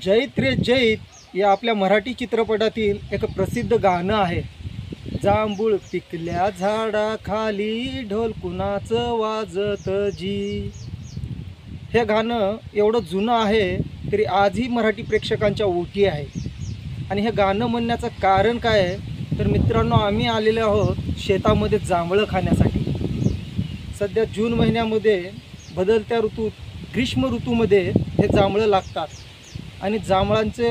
जैत रे जैत या आपल्या मराठी चित्रपटातील एक प्रसिद्ध गाणं आहे. जांभूळ पिकल्या झाडाखाली ढोल कुणाचं वाजत जी. हे गाणं एवढं जुनं आहे तरी आजही मराठी प्रेक्षकांच्या ओठी आहे. आणि हे गाणं म्हणण्याचं कारण काय आहे तर मित्रांनो, आम्ही आलेले आहोत शेतामध्ये जांभळं खाण्यासाठी. सध्या जून महिन्यामध्ये बदलत्या ऋतूत ग्रीष्म ऋतूमध्ये हे जांभळं लागतात. आणि जांभळांचे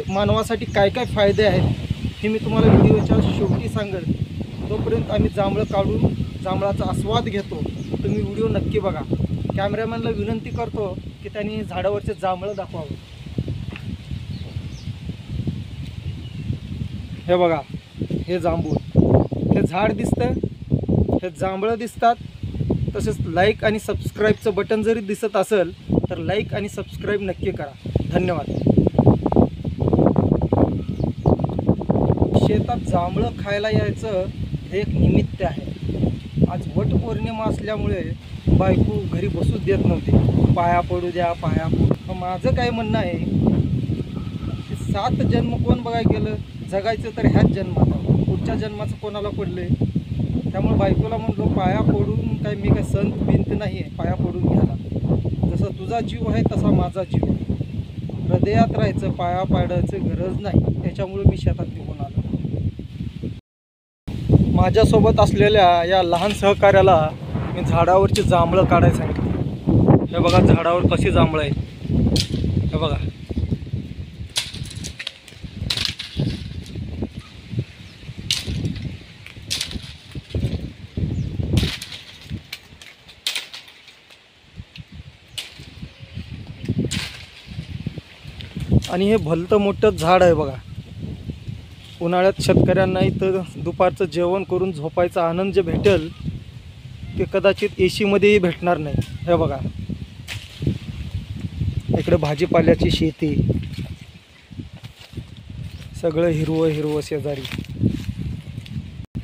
मानवासाठी काय काय फायदे आहेत हे मी तुम्हाला व्हिडिओच्या शेवटी सांगेन. तोपर्यंत आम्ही जांभळं काढून जांभळाचा आस्वाद घेतो. तुम्ही व्हिडिओ नक्की बघा. कॅमेरामॅनला विनंती करतो की त्यांनी झाडावरचे जांभळं दाखवावं. हे बघा, हे जांभूळ, हे झाड दिसतं, हे जांभळं दिसतात. तसेच लाईक आणि सबस्क्राईबचं बटन जरी दिसत असेल तर लाईक आणि सबस्क्राईब नक्की करा. धन्यवाद. शेतात जांभळं खायला यायचं हे एक निमित्त आहे. आज वटपौर्णिमा असल्यामुळे बायको घरी बसूच देत नव्हती. पाया पडू द्या, पाया पडू. माझं काय म्हणणं आहे की 7 जन्म कोण बघायला गेलं, जगायचं तर ह्याच जन्मात, पुढच्या जन्माचं कोणाला पडले. त्यामुळे बायकोला म्हणलो पाया पडून काय मी काय संत बिंत नाही आहे पाया पडून घ्यायला. जसं तुझा जीव आहे तसा माझा जीव आहे. हृदयात राहायचं, पाया पाडायचं गरज नाही. त्याच्यामुळे मी शेतात निघून आलो. माझ्यासोबत असलेल्या या लहान सहकार्याला मी झाडावरची जांभळं काढायला सांगितलं. हे बघा झाडावर कशी जांभळं आहेत. हे बघा, आणि हे भलतं मोठं झाड आहे बघा. उन्हाळ्यात शेतकऱ्यांना इथं दुपारचं जेवण करून झोपायचा आनंद जे भेटेल ते कदाचित एसीमध्येही भेटणार नाही. हे बघा, इकडे भाजीपाल्याची शेती, सगळं हिरवं हिरवं शेजारी.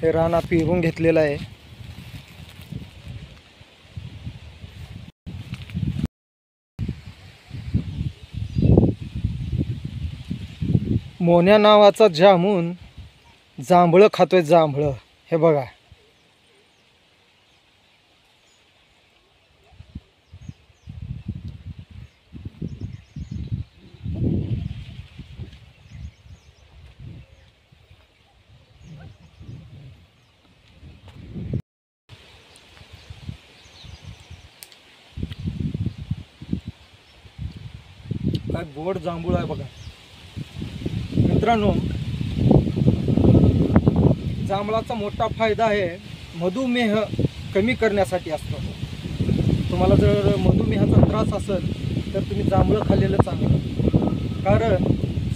हे रान पिरून घेतलेलं आहे. मोन्या नावाचा जामून जांभळं खातोय. जांभळं हे बघा. काय गोड जांभूळ आहे बघा. मित्रांनो, जांभळाचा मोठा फायदा आहे मधुमेह कमी करण्यासाठी असतो. तुम्हाला जर मधुमेहाचा त्रास असेल तर तुम्ही जांभळं खाल्लेलं चांगलं. कारण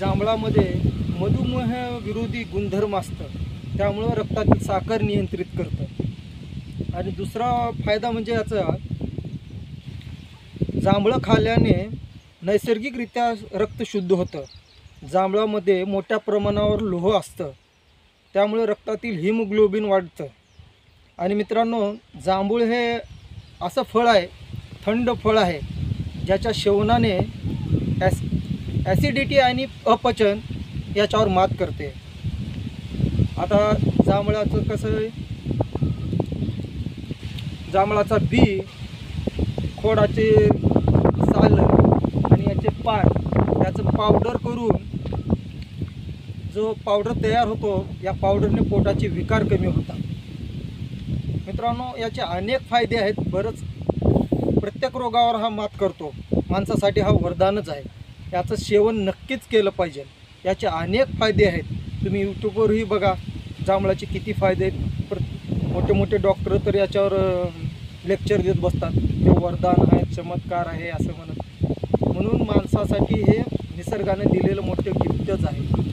जांभळामध्ये मधुमेह विरोधी गुणधर्म असतं. त्यामुळं रक्तातील साखर नियंत्रित करतं. आणि दुसरा फायदा म्हणजे याचा, जांभळं खाल्ल्याने नैसर्गिकरित्या रक्त शुद्ध होतं. जांभळामध्ये मोठ्या प्रमाणावर लोह असतं. त्यामुळे रक्तातील हिमोग्लोबिन वाढतं. आणि मित्रांनो, जांभूळ हे असं फळ आहे, थंड फळ आहे, ज्याच्या सेवनाने ॲसिडिटी आणि अपचन याच्यावर मात करते. आता जांभळाचं कसं आहे, जांभळाचा बी, खोडाचे साल आणि याचे पान याचं पावडर करून जो पावडर तयार होतो, या पावडरने पोटाचे विकार कमी होतात. मित्रांनो, याचे अनेक फायदे आहेत. बरंच प्रत्येक रोगावर हा मात करतो. माणसासाठी हा वरदानच आहे. याचं सेवन नक्कीच केलं पाहिजे. याचे अनेक फायदे आहेत. तुम्ही यूट्यूबवरही बघा जांभळाचे किती फायदे आहेत. मोठे मोठे डॉक्टर तर याच्यावर लेक्चर देत बसतात. हे वरदान आहे, चमत्कार आहे असं म्हणत. म्हणून माणसासाठी हे निसर्गाने दिलेलं मोठं गिफ्टच आहे.